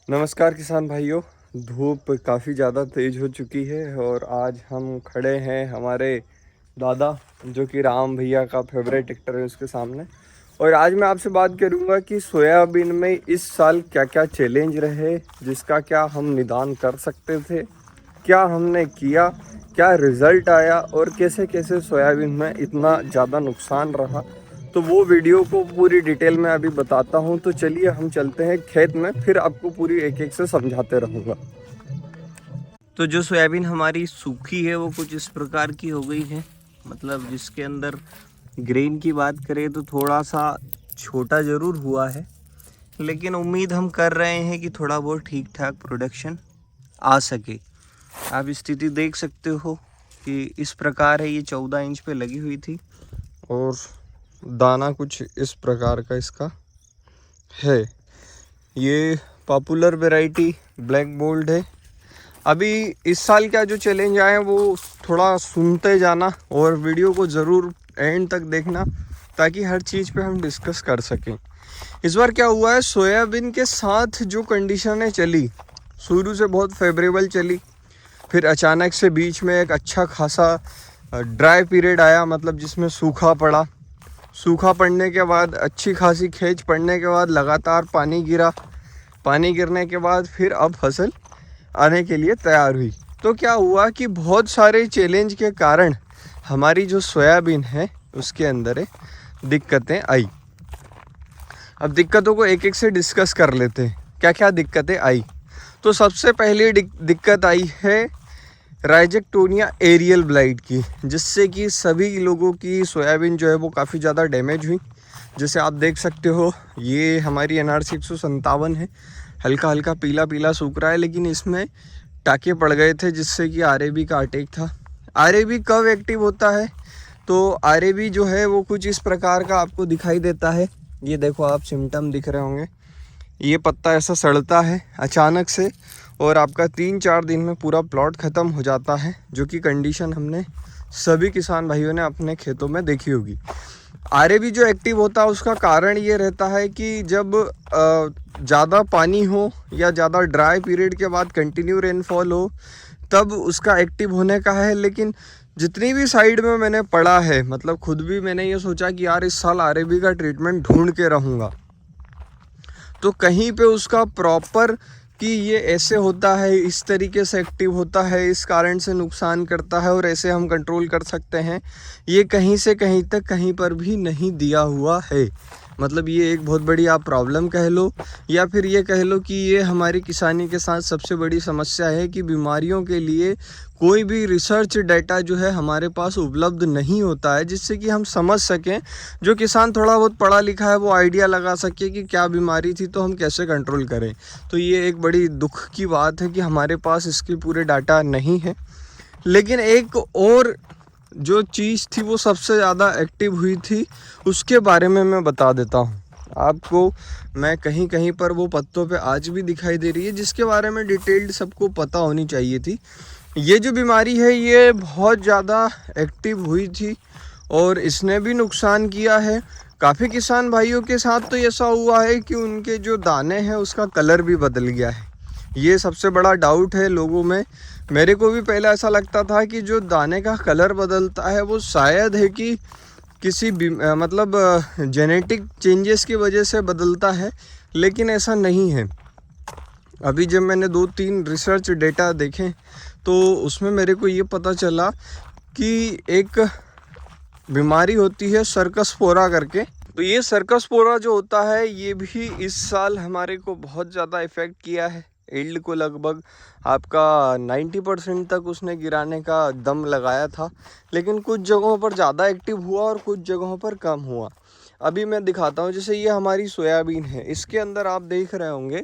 नमस्कार किसान भाइयों। धूप काफ़ी ज़्यादा तेज़ हो चुकी है और आज हम खड़े हैं हमारे दादा जो कि राम भैया का फेवरेट ट्रैक्टर है उसके सामने। और आज मैं आपसे बात करूंगा कि सोयाबीन में इस साल क्या क्या चैलेंज रहे, जिसका क्या हम निदान कर सकते थे, क्या हमने किया, क्या रिज़ल्ट आया और कैसे कैसे सोयाबीन में इतना ज़्यादा नुकसान रहा। तो वो वीडियो को पूरी डिटेल में अभी बताता हूँ। तो चलिए हम चलते हैं खेत में, फिर आपको पूरी एक एक से समझाते रहूँगा। तो जो सोयाबीन हमारी सूखी है वो कुछ इस प्रकार की हो गई है। मतलब जिसके अंदर ग्रेन की बात करें तो थोड़ा सा छोटा ज़रूर हुआ है, लेकिन उम्मीद हम कर रहे हैं कि थोड़ा बहुत ठीक ठाक प्रोडक्शन आ सके। आप स्थिति देख सकते हो कि इस प्रकार है। ये 14 इंच पे लगी हुई थी और दाना कुछ इस प्रकार का इसका है। ये पॉपुलर वैरायटी ब्लैक गोल्ड है। अभी इस साल का जो चैलेंज आए वो थोड़ा सुनते जाना और वीडियो को ज़रूर एंड तक देखना, ताकि हर चीज़ पे हम डिस्कस कर सकें। इस बार क्या हुआ है, सोयाबीन के साथ जो कंडीशनें चली, शुरू से बहुत फेवरेबल चली, फिर अचानक से बीच में एक अच्छा खासा ड्राई पीरियड आया, मतलब जिसमें सूखा पड़ा। सूखा पड़ने के बाद अच्छी खासी खेच पड़ने के बाद लगातार पानी गिरा। पानी गिरने के बाद फिर अब फसल आने के लिए तैयार हुई। तो क्या हुआ कि बहुत सारे चैलेंज के कारण हमारी जो सोयाबीन है उसके अंदर दिक्कतें आई। अब दिक्कतों को एक एक से डिस्कस कर लेते हैं, क्या क्या दिक्कतें आई। तो सबसे पहली दिक्कत आई है राइजेक्टोनिया एरियल ब्लाइट की, जिससे कि सभी लोगों की सोयाबीन जो है वो काफ़ी ज़्यादा डैमेज हुई। जैसे आप देख सकते हो ये हमारी NRC 157 है, हल्का हल्का पीला पीला सूख रहा है, लेकिन इसमें टाके पड़ गए थे जिससे कि RAB का अटैक था। RAB कब एक्टिव होता है, तो RAB जो है वो कुछ इस प्रकार का आपको दिखाई देता है। ये देखो, आप सिम्टम दिख रहे होंगे। ये पत्ता ऐसा सड़ता है अचानक से और आपका 3-4 दिन में पूरा प्लॉट ख़त्म हो जाता है, जो कि कंडीशन हमने सभी किसान भाइयों ने अपने खेतों में देखी होगी। RAB जो एक्टिव होता है उसका कारण ये रहता है कि जब ज़्यादा पानी हो या ज़्यादा ड्राई पीरियड के बाद कंटिन्यू रेनफॉल हो, तब उसका एक्टिव होने का है। लेकिन जितनी भी साइड में मैंने पढ़ा है, मतलब खुद भी मैंने ये सोचा कि यार इस साल RAB का ट्रीटमेंट ढूंढ के रहूँगा, तो कहीं पे उसका प्रॉपर कि ये ऐसे होता है, इस तरीके से एक्टिव होता है, इस कारण से नुकसान करता है और ऐसे हम कंट्रोल कर सकते हैं, ये कहीं से कहीं तक कहीं पर भी नहीं दिया हुआ है। मतलब ये एक बहुत बड़ी आप प्रॉब्लम कह लो, या फिर ये कह लो कि ये हमारी किसानी के साथ सबसे बड़ी समस्या है कि बीमारियों के लिए कोई भी रिसर्च डाटा जो है हमारे पास उपलब्ध नहीं होता है, जिससे कि हम समझ सकें, जो किसान थोड़ा बहुत पढ़ा लिखा है वो आइडिया लगा सके कि क्या बीमारी थी तो हम कैसे कंट्रोल करें। तो ये एक बड़ी दुख की बात है कि हमारे पास इसके पूरे डाटा नहीं है। लेकिन एक और जो चीज़ थी वो सबसे ज़्यादा एक्टिव हुई थी, उसके बारे में मैं बता देता हूँ आपको। मैं कहीं कहीं पर वो पत्तों पे आज भी दिखाई दे रही है, जिसके बारे में डिटेल्ड सबको पता होनी चाहिए थी। ये जो बीमारी है ये बहुत ज़्यादा एक्टिव हुई थी और इसने भी नुकसान किया है। काफ़ी किसान भाइयों के साथ तो ऐसा हुआ है कि उनके जो दाने हैं उसका कलर भी बदल गया है। ये सबसे बड़ा डाउट है लोगों में। मेरे को भी पहले ऐसा लगता था कि जो दाने का कलर बदलता है वो शायद है कि किसी मतलब जेनेटिक चेंजेस की वजह से बदलता है, लेकिन ऐसा नहीं है। अभी जब मैंने 2-3 रिसर्च डेटा देखे तो उसमें मेरे को ये पता चला कि एक बीमारी होती है सर्कसपोरा करके। तो ये सर्कसपोरा जो होता है ये भी इस साल हमारे को बहुत ज़्यादा इफ़ेक्ट किया है। यील्ड को लगभग आपका 90% तक उसने गिराने का दम लगाया था, लेकिन कुछ जगहों पर ज़्यादा एक्टिव हुआ और कुछ जगहों पर कम हुआ। अभी मैं दिखाता हूँ। जैसे ये हमारी सोयाबीन है, इसके अंदर आप देख रहे होंगे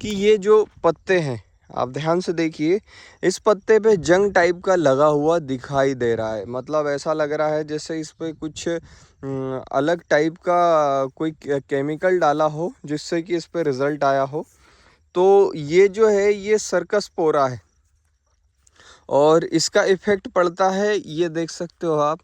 कि ये जो पत्ते हैं, आप ध्यान से देखिए, इस पत्ते पे जंग टाइप का लगा हुआ दिखाई दे रहा है। मतलब ऐसा लग रहा है जैसे इस पे कुछ अलग टाइप का कोई केमिकल डाला हो, जिससे कि इस पे रिज़ल्ट आया हो। तो ये जो है ये सर्कसपोरा है और इसका इफ़ेक्ट पड़ता है, ये देख सकते हो आप,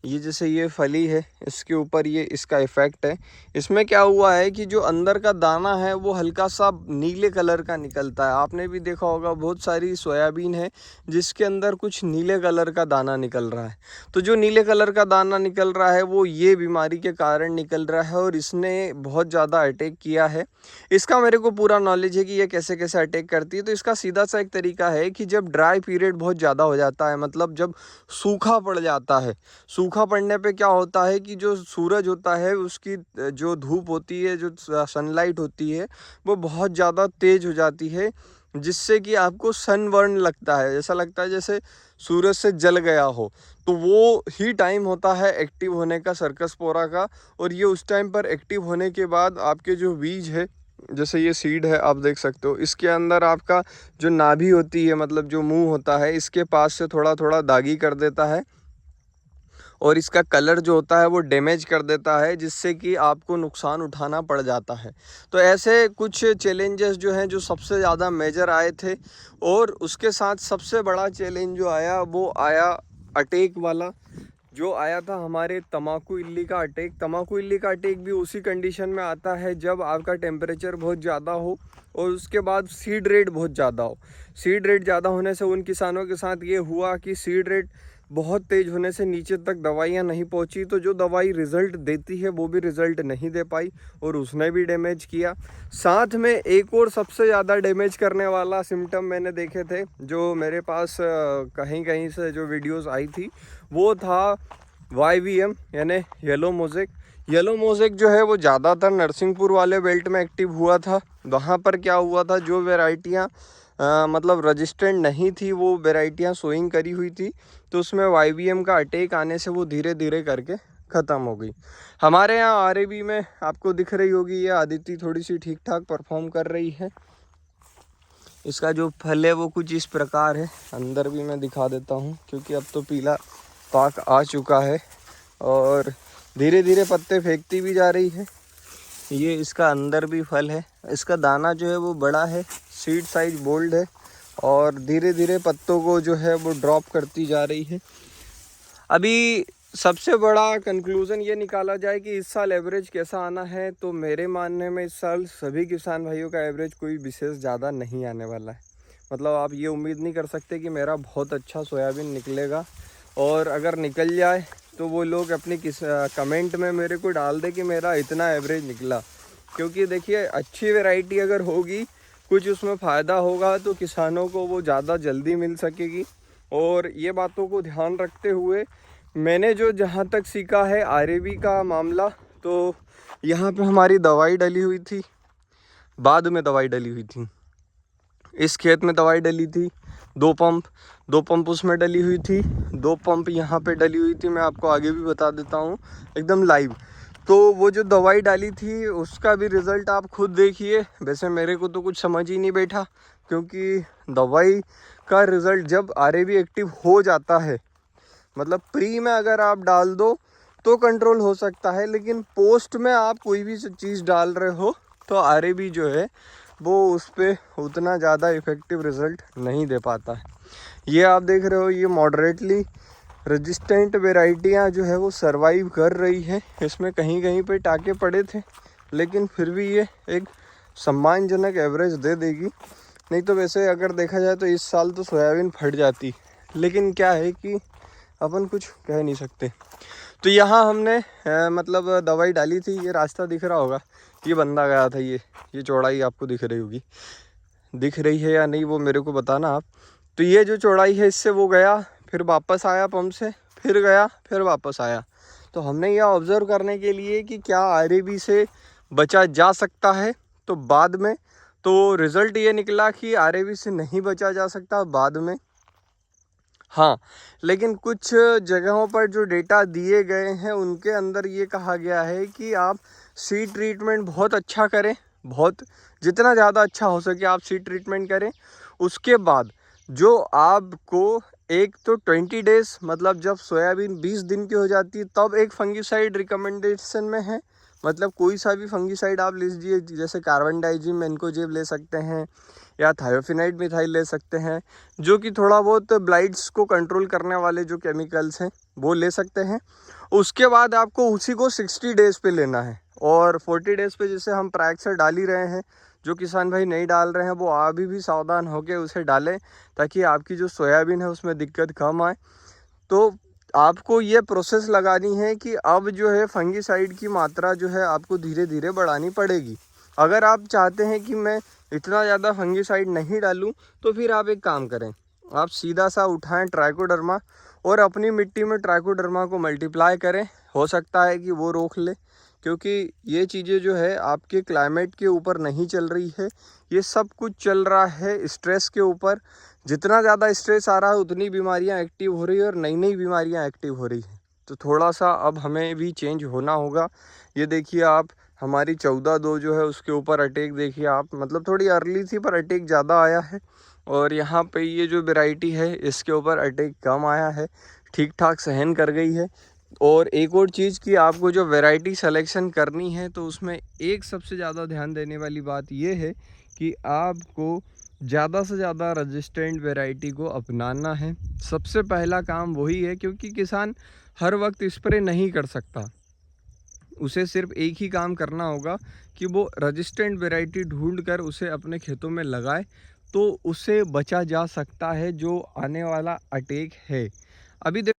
ये जैसे ये फली है, इसके ऊपर ये इसका इफ़ेक्ट है। इसमें क्या हुआ है कि जो अंदर का दाना है वो हल्का सा नीले कलर का निकलता है। आपने भी देखा होगा बहुत सारी सोयाबीन है जिसके अंदर कुछ नीले कलर का दाना निकल रहा है। तो जो नीले कलर का दाना निकल रहा है वो ये बीमारी के कारण निकल रहा है और इसने बहुत ज़्यादा अटैक किया है। इसका मेरे को पूरा नॉलेज है कि ये कैसे कैसे अटैक करती है। तो इसका सीधा सा एक तरीका है कि जब ड्राई पीरियड बहुत ज़्यादा हो जाता है, मतलब जब सूखा पड़ जाता है, सूखा पड़ने पे क्या होता है कि जो सूरज होता है उसकी जो धूप होती है, जो सनलाइट होती है वो बहुत ज़्यादा तेज़ हो जाती है, जिससे कि आपको सनबर्न लगता है, ऐसा लगता है जैसे सूरज से जल गया हो। तो वो ही टाइम होता है एक्टिव होने का सर्कसपोरा का। और ये उस टाइम पर एक्टिव होने के बाद आपके जो बीज है, जैसे ये सीड है आप देख सकते हो, इसके अंदर आपका जो नाभि होती है, मतलब जो मुंह होता है, इसके पास से थोड़ा थोड़ा दागी कर देता है और इसका कलर जो होता है वो डैमेज कर देता है, जिससे कि आपको नुकसान उठाना पड़ जाता है। तो ऐसे कुछ चैलेंजेस जो हैं जो सबसे ज़्यादा मेजर आए थे। और उसके साथ सबसे बड़ा चैलेंज जो आया वो आया अटैक वाला, जो आया था हमारे तम्बाकू इल्ली का अटैक। तम्बाकू इल्ली का अटैक भी उसी कंडीशन में आता है जब आपका टेम्परेचर बहुत ज़्यादा हो और उसके बाद सीड रेट बहुत ज़्यादा हो। सीड रेट ज़्यादा होने से उन किसानों के साथ ये हुआ कि सीड रेट बहुत तेज़ होने से नीचे तक दवाइयाँ नहीं पहुँची, तो जो दवाई रिज़ल्ट देती है वो भी रिज़ल्ट नहीं दे पाई और उसने भी डैमेज किया। साथ में एक और सबसे ज़्यादा डैमेज करने वाला सिम्टम मैंने देखे थे, जो मेरे पास कहीं कहीं से जो वीडियोस आई थी, वो था YVM यानी येलो मोज़ेक। येलो मोज़ेक जो है वो ज़्यादातर नरसिंहपुर वाले बेल्ट में एक्टिव हुआ था। वहाँ पर क्या हुआ था, जो वेराइटियाँ मतलब रजिस्टेंट नहीं थी वो वेराइटियाँ सोइंग करी हुई थी, तो उसमें YVM का अटैक आने से वो धीरे धीरे करके ख़त्म हो गई। हमारे यहाँ RAB में आपको दिख रही होगी ये आदित्य थोड़ी सी ठीक ठाक परफॉर्म कर रही है। इसका जो फल है वो कुछ इस प्रकार है, अंदर भी मैं दिखा देता हूँ क्योंकि अब तो पीला पाक आ चुका है और धीरे धीरे पत्ते फेंकती भी जा रही है। ये इसका अंदर भी फल है। इसका दाना जो है वो बड़ा है, सीड साइज बोल्ड है और धीरे धीरे पत्तों को जो है वो ड्रॉप करती जा रही है। अभी सबसे बड़ा कंक्लूज़न ये निकाला जाए कि इस साल एवरेज कैसा आना है, तो मेरे मानने में इस साल सभी किसान भाइयों का एवरेज कोई विशेष ज़्यादा नहीं आने वाला है। मतलब आप ये उम्मीद नहीं कर सकते कि मेरा बहुत अच्छा सोयाबीन निकलेगा, और अगर निकल जाए तो वो लोग अपनी कमेंट में मेरे को डाल दे कि मेरा इतना एवरेज निकला। क्योंकि देखिए अच्छी वैरायटी अगर होगी, कुछ उसमें फ़ायदा होगा तो किसानों को वो ज़्यादा जल्दी मिल सकेगी। और ये बातों को ध्यान रखते हुए मैंने जो जहाँ तक सीखा है RAB का मामला, तो यहाँ पे हमारी दवाई डली हुई थी, बाद में दवाई डली हुई थी, इस खेत में दवाई डली थी, दो पंप उसमें डली हुई थी, 2 पंप यहाँ पे डली हुई थी। मैं आपको आगे भी बता देता हूँ एकदम लाइव। तो वो जो दवाई डाली थी उसका भी रिज़ल्ट आप खुद देखिए। वैसे मेरे को तो कुछ समझ ही नहीं बैठा, क्योंकि दवाई का रिज़ल्ट जब RAB एक्टिव हो जाता है, मतलब प्री में अगर आप डाल दो तो कंट्रोल हो सकता है, लेकिन पोस्ट में आप कोई भी चीज़ डाल रहे हो तो RAB जो है वो उस पर उतना ज़्यादा इफ़ेक्टिव रिज़ल्ट नहीं दे पाता है। ये आप देख रहे हो, ये मॉडरेटली रेजिस्टेंट वेराइटियाँ जो है वो सरवाइव कर रही है। इसमें कहीं कहीं पे टाके पड़े थे, लेकिन फिर भी ये एक सम्मानजनक एवरेज दे देगी। नहीं तो वैसे अगर देखा जाए तो इस साल तो सोयाबीन फट जाती, लेकिन क्या है कि अपन कुछ कह नहीं सकते। तो यहाँ हमने मतलब दवाई डाली थी। ये रास्ता दिख रहा होगा, ये बंदा गया था, ये चौड़ाई आपको दिख रही होगी, दिख रही है या नहीं वो मेरे को बताना आप। तो ये जो चौड़ाई है इससे वो गया, फिर वापस आया पंप से, फिर गया, फिर वापस आया। तो हमने यह ऑब्ज़र्व करने के लिए कि क्या RAB से बचा जा सकता है, तो बाद में तो रिज़ल्ट ये निकला कि RAB से नहीं बचा जा सकता बाद में। हाँ, लेकिन कुछ जगहों पर जो डेटा दिए गए हैं उनके अंदर ये कहा गया है कि आप सीड ट्रीटमेंट बहुत अच्छा करें, बहुत जितना ज़्यादा अच्छा हो सके आप सीड ट्रीटमेंट करें। उसके बाद जो आपको एक तो 20 डेज़, मतलब जब सोयाबीन 20 दिन की हो जाती है तब एक फंगिसाइड रिकमेंडेशन में है, मतलब कोई सा भी फंगीसाइड आप लीजिए, जैसे कार्बनडाइजिम मैनकोजेब ले सकते हैं या थायोफिनाइड मिथाइल ले सकते हैं, जो कि थोड़ा बहुत ब्लाइट्स को कंट्रोल करने वाले जो केमिकल्स हैं वो ले सकते हैं। उसके बाद आपको उसी को 60 डेज़ पे लेना है, और 40 डेज़ पे जैसे हम प्रैक्सर डाल ही रहे हैं, जो किसान भाई नहीं डाल रहे हैं वो अभी भी सावधान होकर उसे डालें, ताकि आपकी जो सोयाबीन है उसमें दिक्कत कम आए। तो आपको ये प्रोसेस लगानी है कि अब जो है फंगीसाइड की मात्रा जो है आपको धीरे धीरे बढ़ानी पड़ेगी। अगर आप चाहते हैं कि मैं इतना ज़्यादा फंगीसाइड नहीं डालूं, तो फिर आप एक काम करें, आप सीधा सा उठाएं ट्राइकोडर्मा और अपनी मिट्टी में ट्राइकोडर्मा को मल्टीप्लाई करें। हो सकता है कि वो रोक ले, क्योंकि ये चीज़ें जो है आपके क्लाइमेट के ऊपर नहीं चल रही है, ये सब कुछ चल रहा है स्ट्रेस के ऊपर। जितना ज़्यादा स्ट्रेस आ रहा है उतनी बीमारियां एक्टिव हो रही है और नई नई बीमारियां एक्टिव हो रही हैं। तो थोड़ा सा अब हमें भी चेंज होना होगा। ये देखिए आप, हमारी 14-2 जो है उसके ऊपर अटैक देखिए आप, मतलब थोड़ी अर्ली थी पर अटैक ज़्यादा आया है। और यहाँ पे ये जो वैरायटी है इसके ऊपर अटैक कम आया है, ठीक ठाक सहन कर गई है। और एक और चीज़ कि आपको जो वैरायटी सिलेक्शन करनी है, तो उसमें एक सबसे ज़्यादा ध्यान देने वाली बात ये है कि आपको ज़्यादा से ज़्यादा रेजिस्टेंट वैरायटी को अपनाना है। सबसे पहला काम वही है, क्योंकि किसान हर वक्त स्प्रे नहीं कर सकता। उसे सिर्फ एक ही काम करना होगा कि वो रेजिस्टेंट वैरायटी ढूंढ कर उसे अपने खेतों में लगाए, तो उससे बचा जा सकता है जो आने वाला अटैक है। अभी